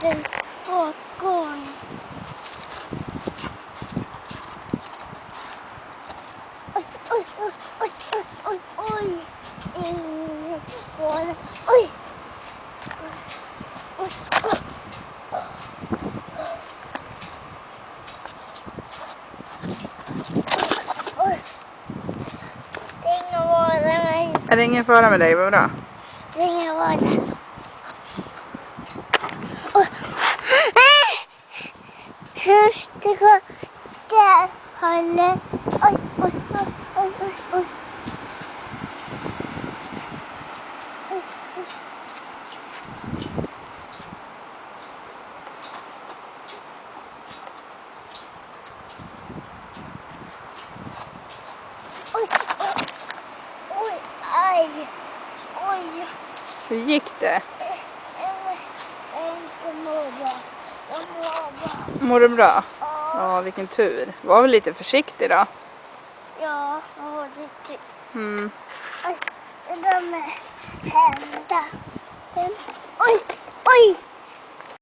liten bakgård. Oj, oj, oj, oj, oj, oj, oj. Ingen gård. Oj. Oj, oj. Oj. Det är ingen vara med. Är det ingen fara med dig? Vad bra? Det är ingen vara. Först det går där hållet. Oj, oj, oj, oj, oj, oj. Oj, oj. Oj, oj, oj, aj, oj. Hur gick det? Inte mår bra. Jag mår bra. Mår du bra? Ja, vilken tur. Var väl lite försiktig då? Ja, jag har det typ. Mm. Oj, det där med hända. Oj, oj.